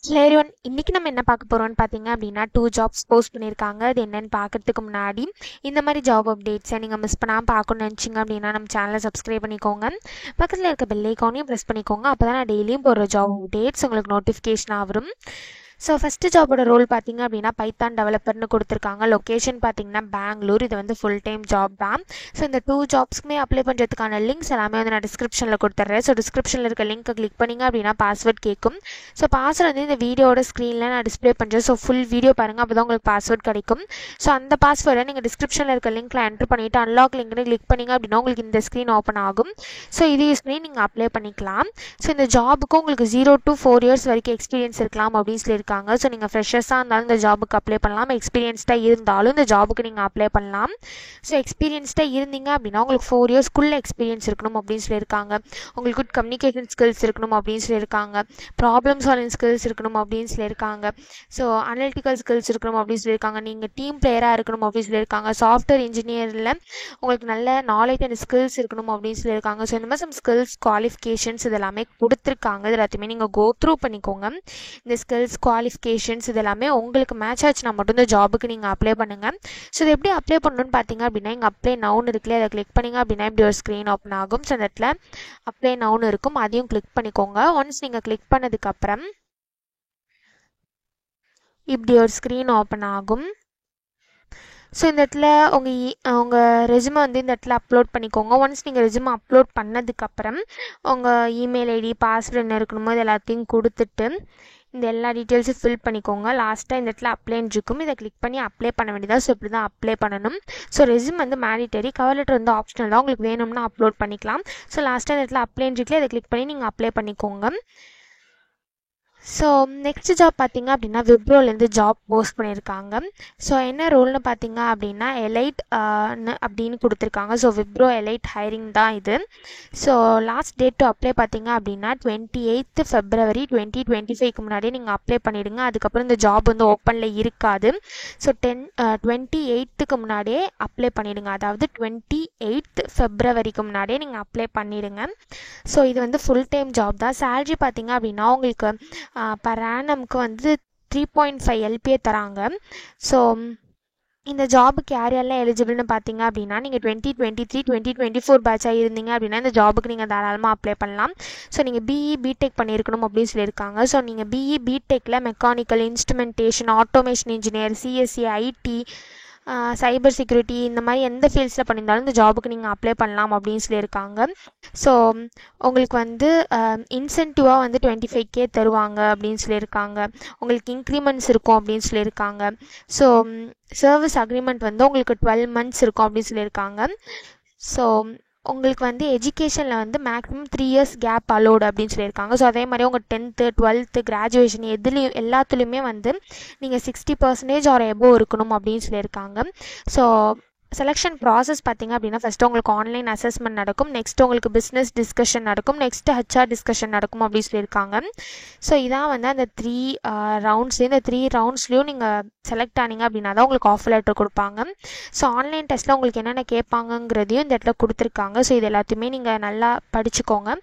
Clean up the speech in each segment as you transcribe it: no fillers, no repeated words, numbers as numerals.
சரி இன்னைக்கு நம்ம என்ன பார்க்க போறோம்னு பார்த்தீங்க அப்படின்னா 2 ஜாப்ஸ் போஸ்ட் பண்ணியிருக்காங்க. அது என்னன்னு பார்க்கறதுக்கு முன்னாடி இந்த மாதிரி ஜாப் அப்டேட்ஸை நீங்கள் மிஸ் பண்ணாமல் பார்க்கணும்னு நினச்சிங்க அப்படின்னா நம்ம சேனலை சப்ஸ்கிரைப் பண்ணிக்கோங்க. பக்கத்தில் இருக்க பெல் ஐக்கானையும் ப்ரெஸ் பண்ணிக்கோங்க. அப்போ தான் நான் டெய்லியும் போடுற ஜாப் அப்டேட்ஸ் உங்களுக்கு நோட்டிஃபிகேஷனாக வரும். ஸோ ஃபஸ்ட்டு ஜாபோட ரோல் பார்த்தீங்க அப்படின்னா பைத்தான் டெவலப்பர்னு கொடுத்துருக்காங்க. லொக்கேஷன் பார்த்தீங்கன்னா பெங்களூர். இது வந்து ஃபுல் டைம் ஜாப் தான். ஸோ இந்த 2 ஜாப்ஸ்க்குமே அப்ளை பண்ணுறதுக்கான லிங்க்ஸ் எல்லாமே வந்து நான் டிஸ்கிரிப்ஷனில் கொடுத்துட்றேன். ஸோ டிஸ்கிரிப்ஷனில் இருக்க லிங்க்கை கிளிக் பண்ணிங்க அப்படின்னா பாஸ்வேர்ட் கேட்கும். ஸோ பாஸ்வேர்ட் வந்து இந்த வீடியோட ஸ்க்ரீனில் நான் டிஸ்பிளே பண்ணுறேன். ஸோ ஃபுல் வீடியோ பாருங்கள், அப்போ தான் உங்களுக்கு பாஸ்வேர்ட் கிடைக்கும். ஸோ அந்த பாஸ்வேர்டை நீங்கள் டிஸ்கிரிப்ஷனில் இருக்க லிங்க்கில் என்ட்ரு பண்ணிவிட்டு அன்லாக் லிங்க்னு கிளிக் பண்ணிங்க அப்படின்னா உங்களுக்கு இந்த ஸ்க்ரீன் ஓப்பன் ஆகும். ஸோ இது யூஸ் பண்ணி நீங்கள் அப்ளை பண்ணிக்கலாம். ஸோ இந்த ஜாபுக்கு உங்களுக்கு 0 to 4 years வரைக்கும் எக்ஸ்பீரியன்ஸ் இருக்கலாம் அப்படின்னு சொல்லியிருக்காங்க. ஸோ நீங்கள் ஃப்ரெஷர்ஸாக இருந்தாலும் இந்த ஜாபுக்கு அப்ளை பண்ணலாம், எக்ஸ்பீரியன்ஸ்டாக இருந்தாலும் இந்த ஜாபுக்கு நீங்கள் அப்ளை பண்ணலாம். ஸோ எக்ஸ்பீரியன்ஸ்டாக இருந்தீங்க அப்படின்னா உங்களுக்கு 4 yearsக்குள்ளே எக்ஸ்பீரியன்ஸ் இருக்கணும் அப்படின்னு சொல்லியிருக்காங்க. உங்களுக்கு குட் கம்யூனிகேஷன் ஸ்கில்ஸ் இருக்கணும் அப்படின்னு சொல்லியிருக்காங்க. ப்ராப்ளம் சால்விங் ஸ்கில்ஸ் இருக்கணும் அப்படின்னு சொல்லியிருக்காங்க. ஸோ அனலிட்டிக்கல் ஸ்கில்ஸ் இருக்கணும் அப்படின்னு சொல்லியிருக்காங்க. நீங்கள் டீம் பிளேயராக இருக்கணும் அப்படின்னு சொல்லியிருக்காங்க. சாஃப்ட்வேர் இன்ஜினியரில் உங்களுக்கு நல்ல நாலேஜ் அண்ட் ஸ்கில்ஸ் இருக்கணும் அப்படின்னு சொல்லியிருக்காங்க. ஸோ இந்த மாதிரி சம் ஸ்கில்ஸ் குவாலிஃபிகேஷன்ஸ் இதெல்லாமே கொடுத்துருக்காங்க. இது எல்லாத்தையுமே நீங்கள் கோ த்ரூ பண்ணிக்கோங்க. இந்த ஸ்கில்ஸ் குவாலிஃபிகேஷன்ஸ் இதெல்லாமே உங்களுக்கு மேட்ச் ஆச்சுன்னா மட்டும் இந்த ஜாபுக்கு நீங்கள் அப்ளை பண்ணுங்கள். ஸோ இது எப்படி அப்ளை பண்ணணும்னு பார்த்தீங்க அப்படின்னா இங்கே அப்ளை நவுன் இருக்குல்ல, அதை கிளிக் பண்ணிங்க அப்படின்னா இப்படி ஒரு ஸ்க்ரீன் ஓப்பன் ஆகும். ஸோ அந்த இடத்துல அப்ளை நவுன் இருக்கும், அதையும் கிளிக் பண்ணிக்கோங்க. ஒன்ஸ் நீங்கள் கிளிக் பண்ணதுக்கப்புறம் இப்படி ஒரு ஸ்க்ரீன் ஓப்பன் ஆகும். ஸோ இந்த இடத்துல உங்கள் ரெஸ்யூமை வந்து இந்த இடத்துல அப்லோட் பண்ணிக்கோங்க. ஒன்ஸ் நீங்கள் ரெஸ்யூமை அப்லோட் பண்ணதுக்கப்புறம் உங்கள் இமெயில் ஐடி பாஸ்வேர்டு என்ன இருக்கணுமோ இது எல்லாத்தையும் கொடுத்துட்டு இந்த எல்லா டீட்டெயில்ஸும் ஃபில் பண்ணிக்கோங்க. லாஸ்ட்டாக இந்த இடத்துல அப்ளைன்னு இருக்கும், இதை கிளிக் பண்ணி அப்ளை பண்ண வேண்டியதாக. ஸோ இப்படி தான் அப்ளை பண்ணணும். ஸோ ரெஸ்யூம் வந்து மேண்டிட்டரி, கவர் லெட்டர் வந்து ஆப்ஷனல் தான், உங்களுக்கு வேணும்னா அப்லோட் பண்ணிக்கலாம். ஸோ லாஸ்ட்டாக இந்த இடத்துல அப்ளைன்னு இருக்குல்ல, இதை கிளிக் பண்ணி நீங்கள் அப்ளை பண்ணிக்கோங்க. ஸோ நெக்ஸ்ட் ஜாப் பார்த்தீங்க அப்படின்னா விப்ரோலேருந்து ஜாப் போஸ்ட் பண்ணியிருக்காங்க. ஸோ என்ன ரோல்னு பார்த்தீங்க அப்படின்னா எலைட் அப்படின்னு கொடுத்துருக்காங்க. ஸோ விப்ரோ எலைட் ஹைரிங் தான் இது. So last date to apply பார்த்தீங்க அப்படின்னா 28th February 2025க்கு முன்னாடியே நீங்கள் அப்ளை பண்ணிவிடுங்க. அதுக்கப்புறம் இந்த ஜாப் வந்து ஓப்பனில் இருக்காது. ஸோ 28th முன்னாடியே அப்ளை பண்ணிவிடுங்க. அதாவது 28th Februaryக்கு முன்னாடியே நீங்கள் அப்ளை பண்ணிவிடுங்க. ஸோ இது வந்து ஃபுல் டைம் ஜாப் தான். சேலரி பார்த்தீங்க அப்படின்னா உங்களுக்கு பர் ஆனம்க்கு வந்து 3.5 LPA தராங்க. ஸோ இந்த ஜாபுக்கு யார் யாரெல்லாம் எலிஜிபிள்னு பார்த்தீங்க அப்படின்னா நீங்கள் 2023-2024 பேட்சாக இருந்தீங்க அப்படின்னா இந்த ஜாபுக்கு நீங்கள் தாராளமாக அப்ளை பண்ணலாம். ஸோ நீங்கள் பிஇ பிடெக் பண்ணியிருக்கணும் அப்படின்னு சொல்லியிருக்காங்க. ஸோ நீங்கள் பிஇ பிடெக்கில் mechanical, instrumentation, automation engineer, CSC, IT, cyber security இந்த மாதிரி எந்த ஃபீல்ட்ஸில் பண்ணியிருந்தாலும் இந்த ஜாபுக்கு நீங்கள் அப்ளை பண்ணலாம் அப்படின்னு சொல்லியிருக்காங்க. ஸோ உங்களுக்கு வந்து இன்சென்டிவாக வந்து 25K தருவாங்க அப்படின்னு சொல்லியிருக்காங்க. உங்களுக்கு இன்க்ரிமெண்ட்ஸ் இருக்கும் அப்படின்னு சொல்லியிருக்காங்க. ஸோ சர்வீஸ் அக்ரிமெண்ட் வந்து உங்களுக்கு 12 months இருக்கும் அப்படின்னு சொல்லியிருக்காங்க. ஸோ உங்களுக்கு வந்து எஜுகேஷனில் வந்து மேக்ஸிமம் 3 years கேப் அலோடு அப்படின்னு சொல்லியிருக்காங்க. ஸோ அதே மாதிரி உங்கள் 10th 12th கிராஜுவேஷன் எதுலேயும் எல்லாத்துலேயுமே வந்து நீங்கள் 60% ஆர் எபோவ் இருக்கணும் அப்படின்னு சொல்லியிருக்காங்க. ஸோ செலெக்ஷன் ப்ராசஸ் பார்த்தீங்க அப்படின்னா ஃபஸ்ட்டு உங்களுக்கு ஆன்லைன் அசஸ்மெண்ட் நடக்கும், நெக்ஸ்ட் உங்களுக்கு பிஸ்னஸ் டிஸ்கஷன் நடக்கும், நெக்ஸ்ட்டு HR டிஸ்கஷன் நடக்கும் அப்படின்னு சொல்லியிருக்காங்க. ஸோ இதான் வந்து அந்த 3 rounds. இந்த 3 roundsலையும் நீங்கள் செலக்ட் ஆனீங்க அப்படின்னா தான் உங்களுக்கு ஆஃபர் லெட்டர் கொடுப்பாங்க. ஸோ ஆன்லைன் டெஸ்ட்டில் உங்களுக்கு என்னென்ன கேட்பாங்கங்கிறதையும் இந்த இடத்துல கொடுத்துருக்காங்க. ஸோ இது எல்லாத்தையுமே நீங்கள் நல்லா படிச்சுக்கோங்க.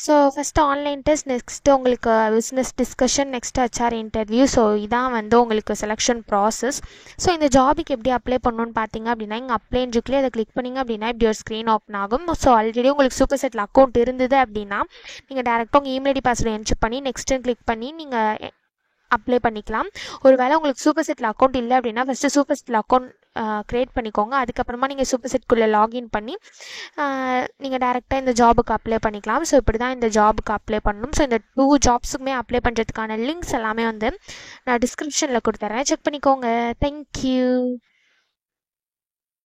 So first online test, next உங்களுக்கு business discussion, next HR interview. So இதான் வந்து உங்களுக்கு செலெக்ஷன் ப்ராசஸ். ஸோ இந்த ஜாபுக்கு எப்படி அப்ளை பண்ணணும்னு பார்த்தீங்க அப்படின்னா இங்கே அப்ளைன்னு இருக்குல்ல, அதை கிளிக் பண்ணிங்க அப்படின்னா இப்படி ஒரு ஸ்க்ரீன் ஓப்பன் ஆகும். ஸோ ஆல்ரெடி உங்களுக்கு சூப்பர் செட்டில் அக்கௌண்ட் இருந்தது அப்படின்னா நீங்கள் டேரெக்டாக உங்கள் இமெயில் ஐடி பாஸ்வேர்டு என்ட்ரு பண்ணி நெக்ஸ்ட்டு கிளிக் பண்ணி நீங்கள் அப்ளை பண்ணிக்கலாம். ஒருவேளை உங்களுக்கு சூப்பர் செட்டில் அக்கௌண்ட் இல்லை அப்படின்னா first super settle account create பண்ணிக்கோங்க. அதுக்கப்புறமா நீங்கள் சூப்பர் செட்குள்ளே லாகின் பண்ணி நீங்கள் டேரெக்டாக இந்த ஜாபுக்கு அப்ளை பண்ணிக்கலாம். ஸோ இப்படி தான் இந்த ஜாபுக்கு அப்ளை பண்ணணும். ஸோ இந்த 2 ஜாப்ஸுக்குமே அப்ளை பண்ணுறதுக்கான லிங்க்ஸ் எல்லாமே வந்து நான் டிஸ்கிரிப்ஷனில் கொடுத்துட்றேன், செக் பண்ணிக்கோங்க. தேங்க்யூ.